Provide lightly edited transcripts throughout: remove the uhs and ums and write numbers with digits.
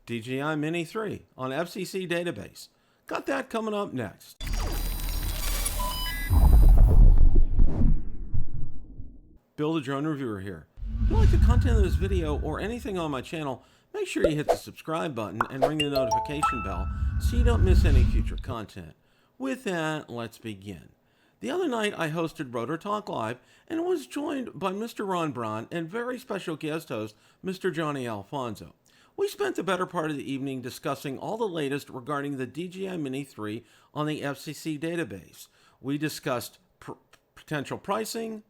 DJI Mini 3 on FCC Database. Got that coming up next. Bill the Drone Reviewer here. If you like the content of this video or anything on my channel, make sure you hit the subscribe button and ring the notification bell so you don't miss any future content. With that, let's begin. The other night I hosted Rotor Talk Live and was joined by Mr. Ron Braun and very special guest host, Mr. Johnnie Alfonso. We spent the better part of the evening discussing all the latest regarding the DJI Mini 3 on the FCC database. We discussed potential pricing,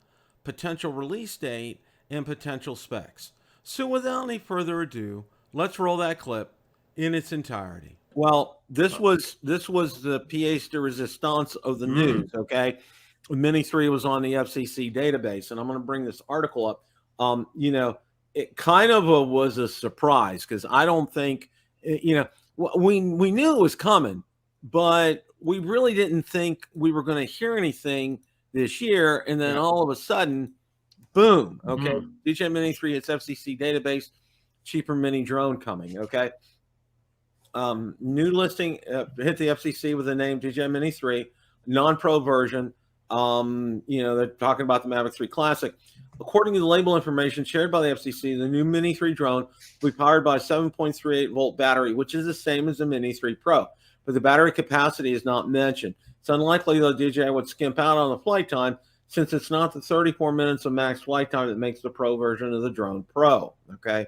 potential release date, and potential specs. So without any further ado, let's roll that clip in its entirety. Well, this was the pièce de résistance of the news, okay? Mini 3 was on the FCC database, and I'm going to bring this article up. It kind of was a surprise because I don't think, we knew it was coming, but we really didn't think we were going to hear anything this year. And then all of a sudden, boom, okay, DJI Mini 3 hits FCC database, cheaper mini drone coming, okay? New listing hit the FCC with the name DJI Mini 3, non-pro version. They're talking about the Mavic 3 Classic. According to the label information shared by the FCC, the new Mini 3 drone will be powered by a 7.38 volt battery, which is the same as the Mini 3 Pro, but the battery capacity is not mentioned. It's unlikely that DJI would skimp out on the flight time, since it's not the 34 minutes of max flight time that makes the Pro version of the drone Pro, okay?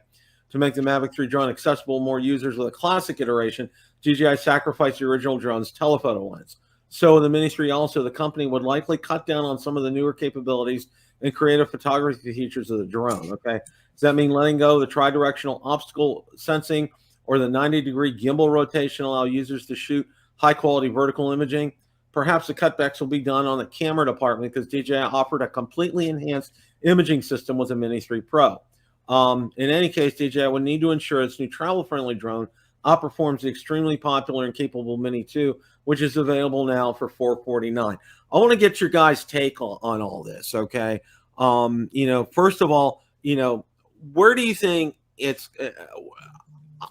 To make the Mavic 3 drone accessible to more users with a classic iteration, DJI sacrificed the original drone's telephoto lens. So the Mini 3 also, the company would likely cut down on some of the newer capabilities and creative photography features of the drone, okay? Does that mean letting go of the tri-directional obstacle sensing or the 90-degree gimbal rotation allow users to shoot high-quality vertical imaging? Perhaps the cutbacks will be done on the camera department because DJI offered a completely enhanced imaging system with the Mini 3 Pro. In any case, DJI would need to ensure its new travel-friendly drone outperforms the extremely popular and capable Mini 2, which is available now for $449. I want to get your guys' take on all this, okay? First of all, where do you think it's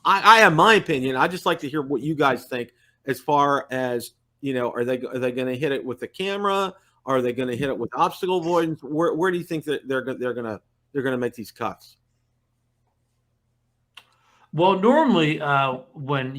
I have my opinion. I just like to hear what you guys think as far as, are they going to hit it with the camera? Are they going to hit it with obstacle avoidance? Where do you think that they're going to make these cuts? Well, normally when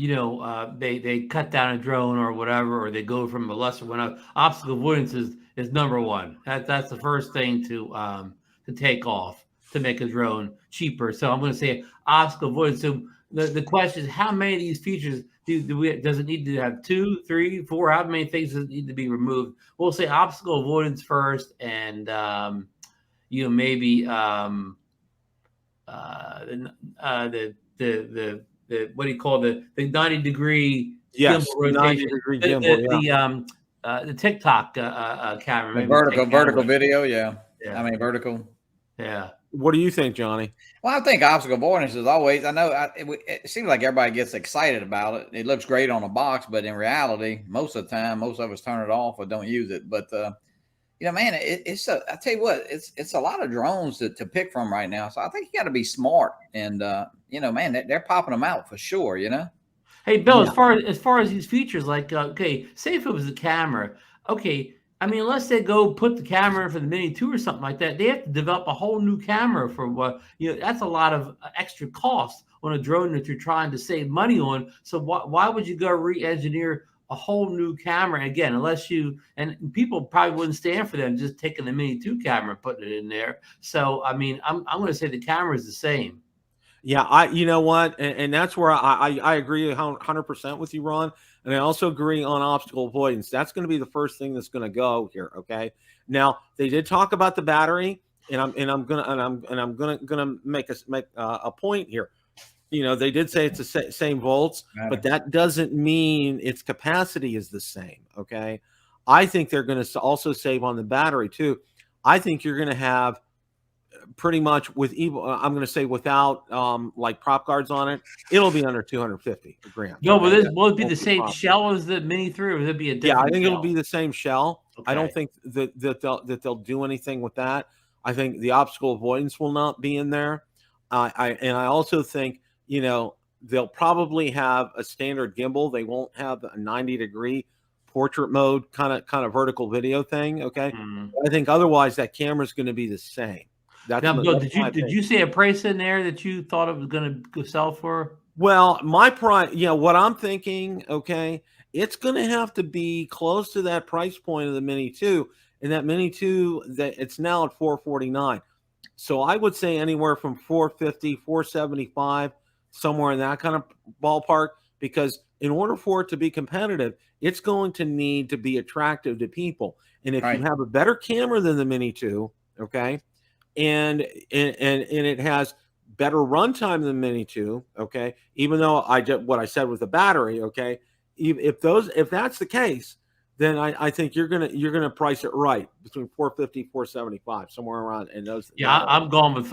they cut down a drone or whatever, or they go from a lesser one, obstacle avoidance is number one. That's the first thing to take off to make a drone cheaper. So I'm going to say obstacle avoidance. So the question is, how many of these features does it need to have? 2, 3, 4? How many things does it need to be removed? We'll say obstacle avoidance first, and maybe the what do you call the 90-degree gimbal rotation? 90-degree gimbal, the TikTok camera, the vertical video, yeah. I mean vertical. Yeah. What do you think, Johnny? Well, I think obstacle avoidance is always. I know it seems like everybody gets excited about it. It looks great on a box, but in reality, most of the time, most of us turn it off or don't use it. But man, it's I tell you what, it's a lot of drones to pick from right now. So I think you got to be smart, and man, they're popping them out for sure. Hey, Bill, as far as these features, like okay, say if it was the camera, okay. I mean, unless they go put the camera in for the Mini 2 or something like that, they have to develop a whole new camera for what, that's a lot of extra cost on a drone that you're trying to save money on. So why would you go re-engineer a whole new camera again, unless and people probably wouldn't stand for them just taking the Mini 2 camera and putting it in there. So, I mean, I'm going to say the camera is the same. Yeah, you know what? And that's where I agree 100% with you, Ron. And I also agree on obstacle avoidance. That's going to be the first thing that's going to go here. Okay. Now they did talk about the battery, and I'm gonna make a point here. They did say it's the same volts, but that doesn't mean its capacity is the same. Okay. I think they're going to also save on the battery too. I think you're going to have pretty much with I'm going to say without like prop guards on it, it'll be under 250 grams. No, but will it be the same shell as the Mini 3, or will it be a different? Yeah, I think shell? It'll be the same shell. Okay. I don't think that they'll do anything with that. I think the obstacle avoidance will not be in there. I also think they'll probably have a standard gimbal. They won't have a 90-degree portrait mode kind of vertical video thing. Okay. I think otherwise that camera is going to be the same. Now, Bill, did you see a price in there that you thought it was going to sell for? Well, my price, what I'm thinking, okay, it's going to have to be close to that price point of the Mini 2, and that Mini 2, that it's now at $449. So I would say anywhere from $450, $475, somewhere in that kind of ballpark, because in order for it to be competitive, it's going to need to be attractive to people. And if you have a better camera than the Mini 2, okay, and it has better runtime than the Mini 2, okay, even though what I said with the battery, okay, if that's the case, then I think you're gonna price it right between $450, $475, somewhere around in those. Yeah, I'm going.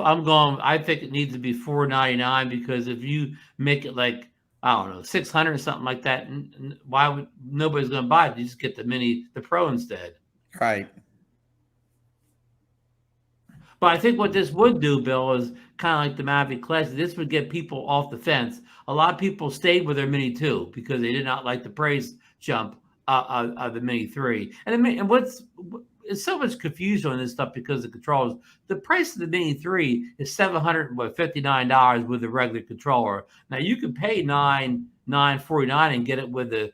I think it needs to be $499, because if you make it like, I don't know, 600 or something like that, why would nobody's going to buy it? You just get the Pro instead. Right. But I think what this would do, Bill, is kind of like the Mavic Classic. This would get people off the fence. A lot of people stayed with their Mini 2 because they did not like the price jump of the Mini 3. And it's so much confusion on this stuff because of the controllers. The price of the Mini 3 is $759 with a regular controller. Now you can pay $949 and get it with the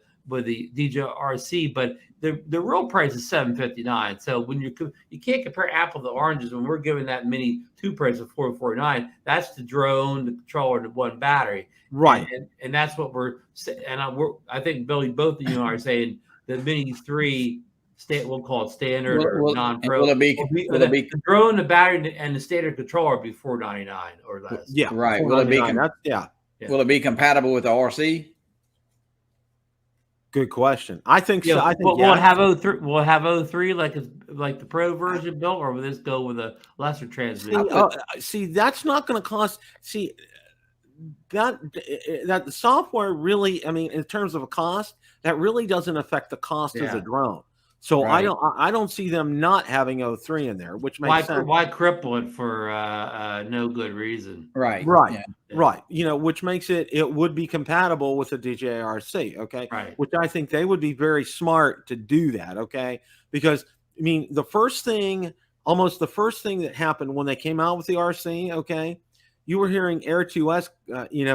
DJI RC, but the real price is $759. So when you can't compare apple to oranges. When we're giving that Mini 2 price of $449, that's the drone, the controller, and the one battery. Right. And that's what we're saying. And I think, Billy, both of you are saying the Mini 3, we'll call it standard or non-pro. Will it be the drone, the battery, and the standard controller be $499 or less? Yeah. Right. Will it be? Will it be compatible with the RC? Good question. I think so. I think will it have O3? Will it have O3 like the Pro version built, or will this go with a lesser transmission? See, that's not going to cost. See, that the software really, I mean, in terms of a cost, that really doesn't affect the cost of the drone. So right. I don't see them not having O3 in there, which makes sense. Why cripple it for no good reason? Right. Right. Which makes it would be compatible with the DJI RC. Okay. Right. Which I think they would be very smart to do that. Okay. Because I mean, almost the first thing that happened when they came out with the RC. Okay. You were hearing Air 2S,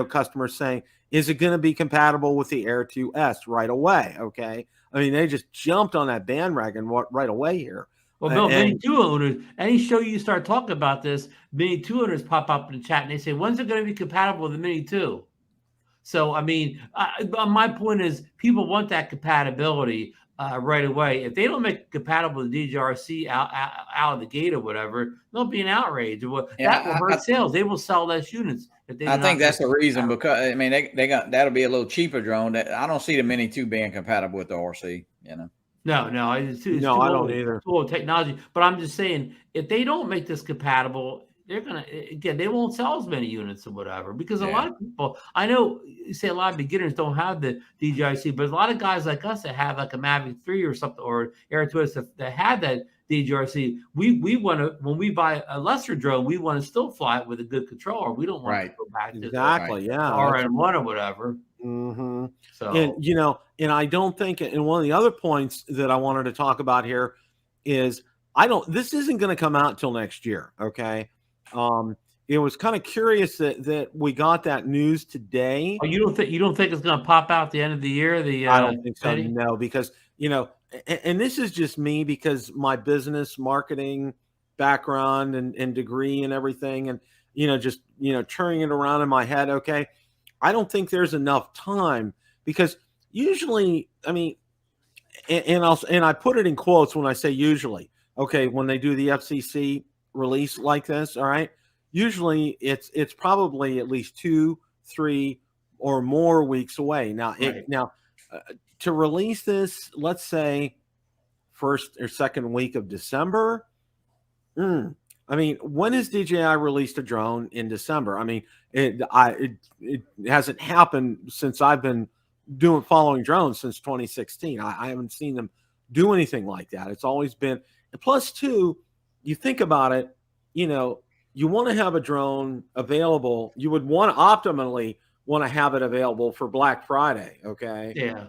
customers saying, is it going to be compatible with the Air 2S right away? Okay. I mean, they just jumped on that bandwagon right away here. Well, Bill, Mini 2 owners, any show you start talking about this, Mini 2 owners pop up in the chat and they say, when's it going to be compatible with the Mini 2? So, I mean, my point is people want that compatibility right away. If they don't make it compatible with DJI RC out of the gate or whatever, they'll be an outrage. That will hurt sales. They will sell less units. I think that's the reason, because I mean that'll be a little cheaper drone. I don't see the Mini 2 being compatible with the RC. No, it's too I don't either. Too old technology. But I'm just saying, if they don't make this compatible, they won't sell as many units or whatever. Because a lot of people, I know you say a lot of beginners don't have the DJI, but a lot of guys like us that have like a Mavic 3 or something, or Air 2S that had that DJI, we want to, when we buy a lesser drone, we want to still fly it with a good controller. We don't want to go back to RN1 or whatever. Mm-hmm. So, and I don't think, and one of the other points that I wanted to talk about here is this isn't going to come out till next year. Okay. It was kind of curious that we got that news today. Oh, you don't think it's going to pop out at the end of the year? I don't think so. No, because and this is just me, because my business marketing background and degree and everything, and just turning it around in my head. Okay, I don't think there's enough time, because usually, I mean, and I put it in quotes when I say usually. Okay, when they do the FCC release like this, all right, usually it's probably at least 2, 3, or more weeks away. Now, to release this, let's say first or second week of December. I mean, when has DJI released a drone in December? I mean, it hasn't happened since I've been following drones since 2016. I haven't seen them do anything like that. It's always been, and plus two, you think about it, you want to have a drone available. You would optimally want to have it available for Black Friday. Okay. Yeah.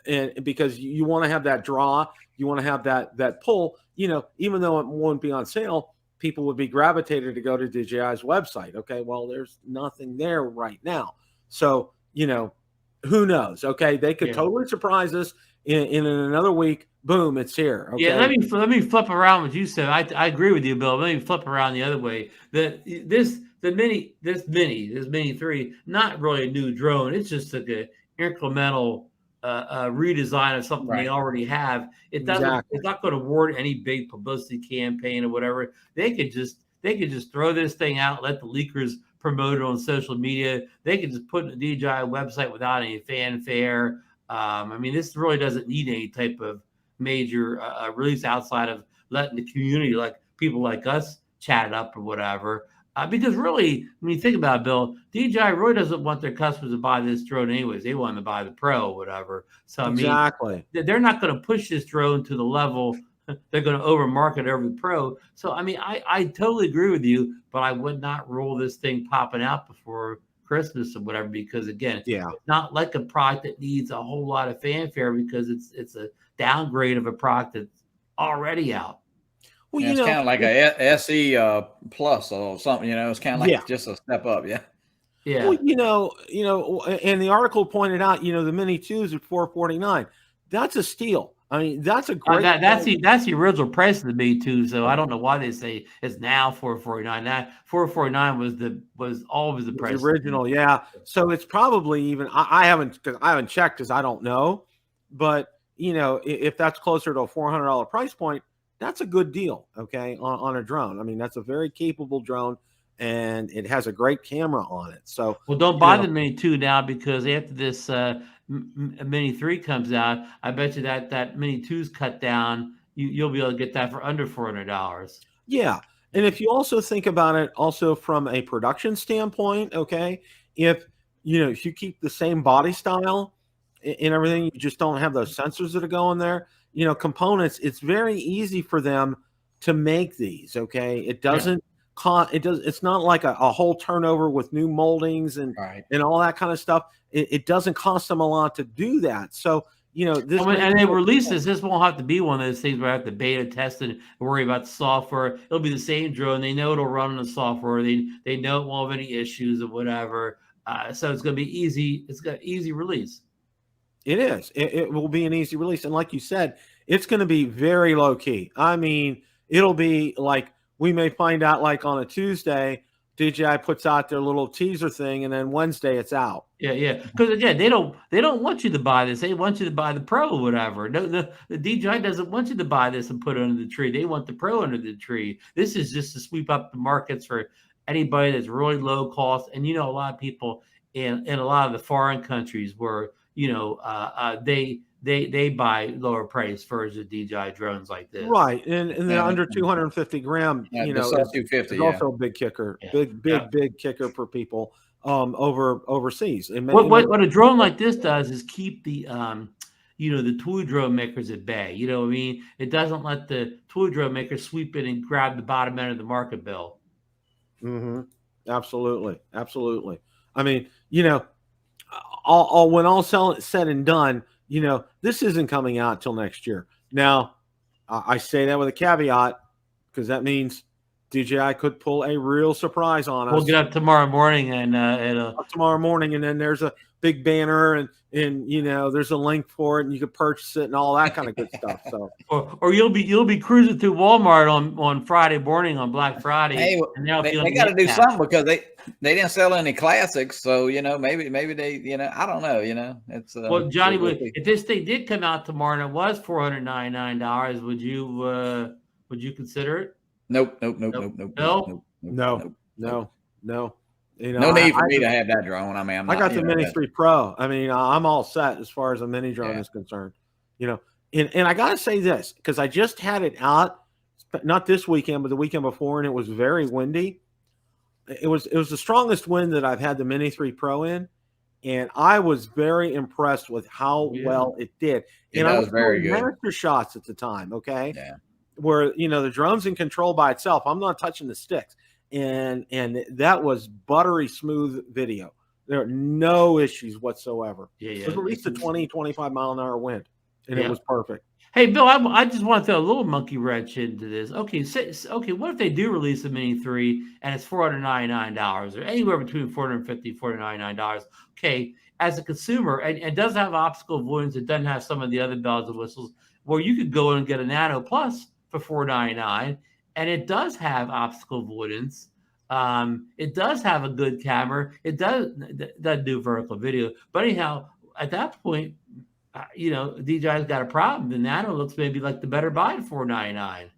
And because you want to have that draw, you want to have that pull, even though it won't be on sale, people would be gravitated to go to DJI's website. Okay. Well, there's nothing there right now. So, who knows? Okay. They could totally surprise us in another week. Boom, it's here. Okay. Yeah, let me flip around what you said. I agree with you, Bill. Let me flip around the other way. This Mini 3, not really a new drone. It's just like an incremental redesign of something they already have. It doesn't. Exactly. It's not going to warrant any big publicity campaign or whatever. They could just throw this thing out, let the leakers promote it on social media. They could just put it on the DJI website without any fanfare. I mean, this really doesn't need any type of major release outside of letting the community, like people like us, chat it up or whatever. Because really, when you think about it, Bill, DJI really doesn't want their customers to buy this drone anyways. They want them to buy the Pro or whatever. So, I mean, they're not going to push this drone to the level they're going to overmarket over the Pro. So, I mean, I totally agree with you, but I would not rule this thing popping out before Christmas or whatever, because again, it's not like a product that needs a whole lot of fanfare, because it's a downgrade of a product that's already out. Well, it's kind of like a SE plus or something, it's kind of like just a step up. Yeah. Well, and the article pointed out, the Mini 2s at $449. That's a steal. I mean, that's a great. That's the original price of the Mini 2. So I don't know why they say it's now $449. That $449 was always the price. The original, yeah. So it's probably even. I haven't checked because I don't know, but if that's closer to a $400 price point, that's a good deal. Okay, on a drone. I mean, that's a very capable drone, and it has a great camera on it. So don't buy the Mini 2 now, because after this Mini 3 comes out, I bet you that Mini 2's cut down. You'll be able to get that for under $400. Yeah. And if you also think about it also from a production standpoint, okay, if you keep the same body style and everything, you just don't have those sensors that are going there, components, it's very easy for them to make these, okay? It doesn't it's not like a whole turnover with new moldings and all that kind of stuff. It doesn't cost them a lot to do that. So, this and they release this won't have to be one of those things where I have to beta test it and worry about the software. It'll be the same drone. They know it'll run on the software. They know it won't have any issues or whatever. So it's going to be easy. It's got easy release. It is. It will be an easy release. And like you said, it's going to be very low key. I mean, it'll be like, we may find out like on a Tuesday, DJI puts out their little teaser thing, and then Wednesday it's out. Yeah. Because again, they don't want you to buy this. They want you to buy the Pro or whatever. No, the DJI doesn't want you to buy this and put it under the tree. They want the Pro under the tree. This is just to sweep up the markets for anybody that's really low cost. And a lot of people in a lot of the foreign countries where they buy lower price versions of DJI drones like this. Right. And then under 250 gram, it's 250, is also a big kicker. Yeah. Big kicker for people overseas. And what a drone like this does is keep the the toy drone makers at bay. You know what I mean? It doesn't let the toy drone makers sweep in and grab the bottom end of the market, Bill. Mm-hmm. Absolutely. I mean, when all said and done, this isn't coming out till next year. Now, I say that with a caveat, because that means DJI could pull a real surprise on us. We'll get up tomorrow morning and then there's a big banner and there's a link for it and you can purchase it and all that kind of good stuff. So or you'll be cruising through Walmart on Friday morning on Black Friday. Hey, they got to do something, because they didn't sell any classics, so maybe they I don't know, it's well, Johnny, if this thing did come out tomorrow and it was $499, would you consider it? Nope. No. No need for me to have that drone. I mean, I got the Mini 3 Pro. I mean, I'm all set as far as a mini drone is concerned. And I got to say this, because I just had it out, not this weekend, but the weekend before, and it was very windy. It was the strongest wind that I've had the Mini 3 Pro in, and I was very impressed with how well it did. And I was very good. Master shots at the time, okay? Yeah. Where the drone's in control by itself. I'm not touching the sticks. And that was buttery smooth video. There are no issues whatsoever. Yeah, It was at least a 20, 25 mile an hour wind, and it was perfect. Hey, Bill, I just want to throw a little monkey wrench into this. Okay, okay, what if they do release a Mini 3 and it's $499 or anywhere between $450 $499? Okay, as a consumer, and it does have optical avoidance, it doesn't have some of the other bells and whistles, where you could go in and get a Nano Plus for $499, and it does have optical avoidance. It does have a good camera. It doesn't do vertical video, but anyhow, at that point, DJI's got a problem. The Nano looks maybe like the better buy at $499.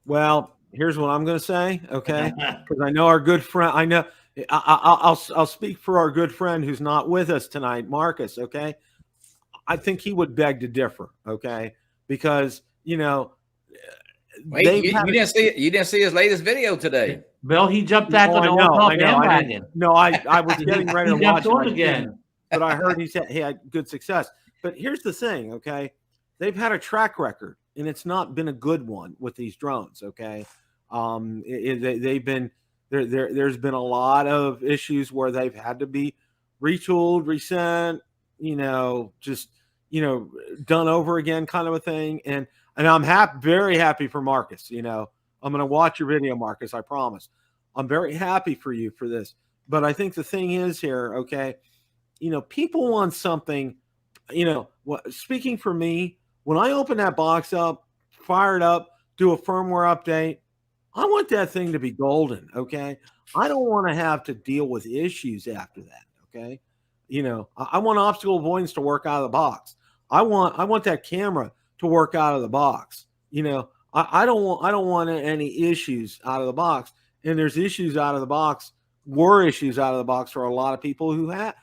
Well, here's what I'm going to say, okay? Because I know our good friend. I know I'll speak for our good friend who's not with us tonight, Marcus. Okay, I think he would beg to differ. Okay, because wait, you didn't see his latest video today. Bill, he jumped back on the bandwagon. No, I was getting ready to watch it again. But I heard he said he had good success. But here's the thing, okay? They've had a track record, and it's not been a good one with these drones, okay? They've been there's been a lot of issues where they've had to be retooled, resent, done over again, kind of a thing. And I'm very happy for Marcus. I'm going to watch your video, Marcus. I promise. I'm very happy for you for this. But I think the thing is here, okay? People want something, speaking for me, when I open that box up, fire it up, do a firmware update, I want that thing to be golden, okay? I don't want to have to deal with issues after that, okay? I want optical avoidance to work out of the box. I want that camera to work out of the box. I don't want any issues out of the box. And there's issues out of the box, issues out of the box for a lot of people who have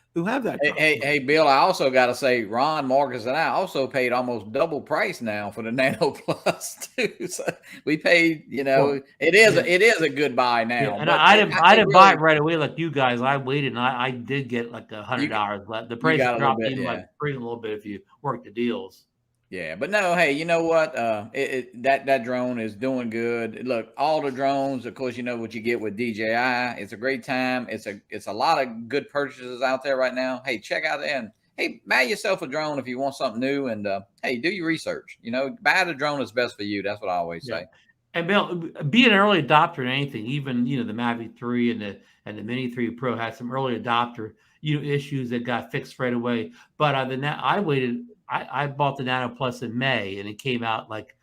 that. Hey, Bill, I also got to say, Ron, Marcus, and I also paid almost double price now for the Nano Plus too. So we paid, it is a good buy now. Yeah, and I didn't buy it right away like you guys. I waited, and I did get like $100 left. The price dropped in like a little bit if you work the deals. Yeah, but no, hey, you know what? That drone is doing good. Look, all the drones, of course, you know what you get with DJI. It's a great time. It's a lot of good purchases out there right now. Hey, check out and hey, buy yourself a drone if you want something new, and hey, do your research. Buy the drone that's best for you. That's what I always say. And Bill, be an early adopter in anything. Even the Mavic 3 and the Mini 3 Pro had some early adopter issues that got fixed right away. But I waited. I bought the Nano Plus in May, and it came out like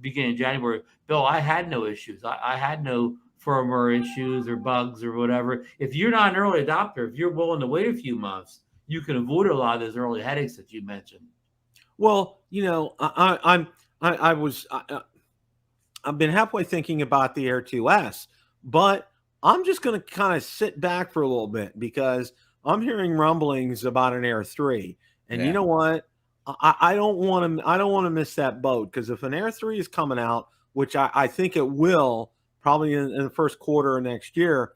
beginning of January. Bill, I had no issues. I had no firmware issues or bugs or whatever. If you're not an early adopter, if you're willing to wait a few months, you can avoid a lot of those early headaches that you mentioned. Well, I've been halfway thinking about the Air 2S, but I'm just going to kind of sit back for a little bit because I'm hearing rumblings about an Air 3, and you know what? I don't want to miss that boat, because if an Air 3 is coming out, which I think it will probably in the first quarter of next year,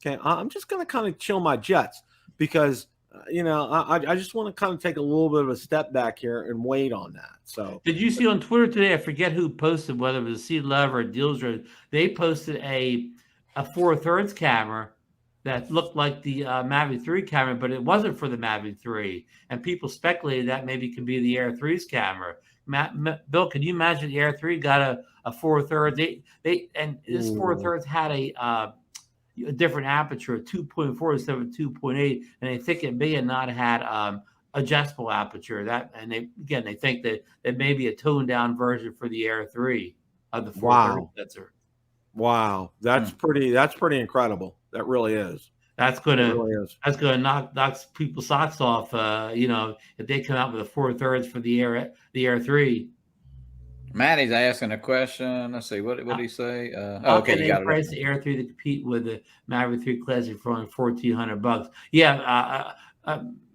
okay, I'm just going to kind of chill my jets because I just want to kind of take a little bit of a step back here and wait on that. So did you see on Twitter today? I forget who posted, whether it was Sea Love or Deals, they posted a 4/3 camera that looked like the Mavic 3 camera, but it wasn't for the Mavic 3. And people speculated that maybe it could be the Air 3's camera. Bill, can you imagine the Air 3 got a 4/3? And this 4/3 had a different aperture, 2.4 instead of 2.8, and they think it may have not had adjustable aperture. They think that it may be a toned down version for the Air 3 of the 4/3 sensor. Wow, that's pretty incredible. That really is. That's gonna knock people's socks off. If they come out with a 4/3 for the Air 3. Maddie's asking a question. Let's see, what did he say? Okay, you got it. Price the Air 3 to compete with the Mavic 3 Classic for only $1,400. Yeah,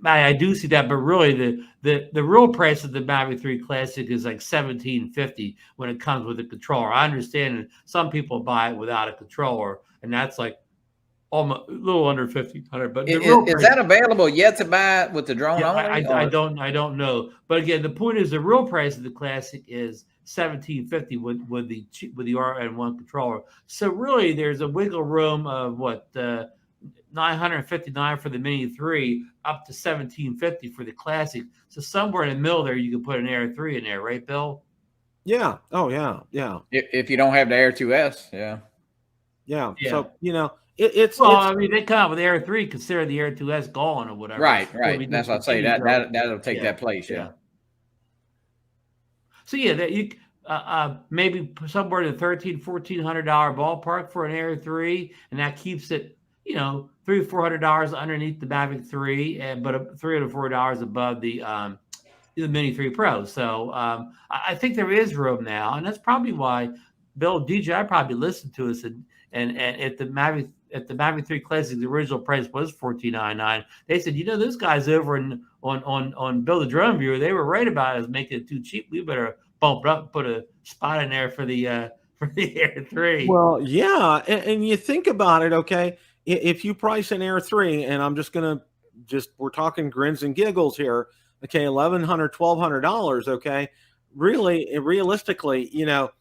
I do see that, but really the real price of the Mavic 3 Classic is like $1,750 when it comes with a controller. I understand that some people buy it without a controller, and that's like almost a little under $1,500. But is that available yet to buy with the drone only? I don't know. But again, the point is the real price of the Classic is $1,750 with the RN1 controller. So really, there's a wiggle room of what $959 for the Mini 3, up to $1,750 for the Classic. So somewhere in the middle there, you can put an Air 3 in there, right, Bill? Yeah. Oh, yeah. Yeah. If you don't have the Air 2S, yeah. Yeah. Yeah. So, you know, it's I mean, they come out with Air 3, consider the Air 2S gone or whatever. Right. So we That's what I say. That'll take that place. Yeah. So yeah, that you maybe somewhere in the $1,300-$1,400 ballpark for an Air 3, and that keeps it, you know, $300-$400 underneath the Mavic 3, and but $300-$400 above the Mini 3 Pro. So I think there is room now, and that's probably why Bill DJI probably listened to us, and at the Mavic 3 Classic, the original price was $1,499. They said, you know, those guys over on Build a Drone Viewer, they were right about us making it too cheap. We better bump it up and put a spot in there for the Air 3. Well, yeah, and you think about it, okay? If you price an Air 3, and I'm we're talking grins and giggles here, okay, $1,100, $1,200, okay? Really, realistically, you know,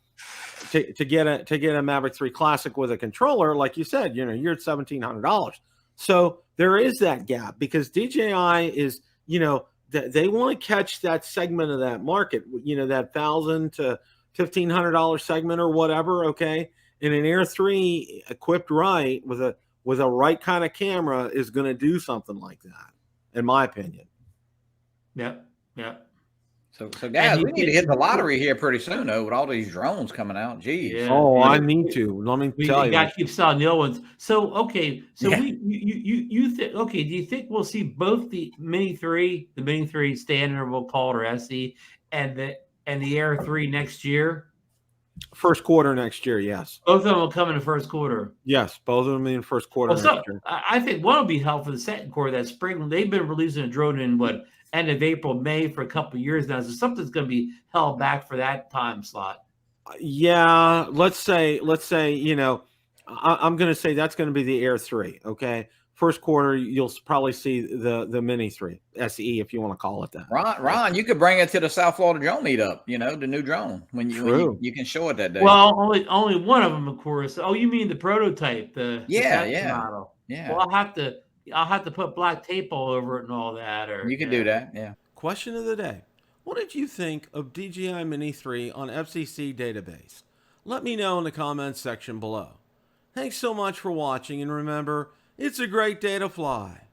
to get a Mavic 3 Classic with a controller, like you said, you know, you're at $1,700. So there is that gap because DJI is, you know, they want to catch that segment of that market, you know, that $1,000 to $1,500 segment or whatever. Okay, and an Air 3 equipped right with a right kind of camera is going to do something like that, in my opinion. Yep. Yep. So guys, we need to hit the lottery here pretty soon, though, with all these drones coming out. Geez. Yeah. Oh, I need to. Let me tell you. We got to keep selling the old ones. So, okay. So you think, okay, do you think we'll see both the Mini 3 standard, we'll call it, or SE, and the Air 3 next year? First quarter next year, yes. Both of them will come in the first quarter. Yes, both of them in first quarter next year. I think one will be held for the second quarter that spring. They've been releasing a drone in end of April, May for a couple of years now. So something's going to be held back for that time slot. Yeah, let's say, you know, I'm going to say that's going to be the Air 3. Okay, first quarter you'll probably see the Mini 3 SE, if you want to call it that. Ron, you could bring it to the South Florida drone meetup. You know, the new drone when you can show it that day. Well, only one of them, of course. Oh, you mean the prototype? The model. Yeah. Well, I'll have to put black tape all over it and all that. Or you can do that. Yeah. Question of the day. What did you think of DJI Mini 3 on FCC Database? Let me know in the comments section below. Thanks so much for watching, and remember, it's a great day to fly.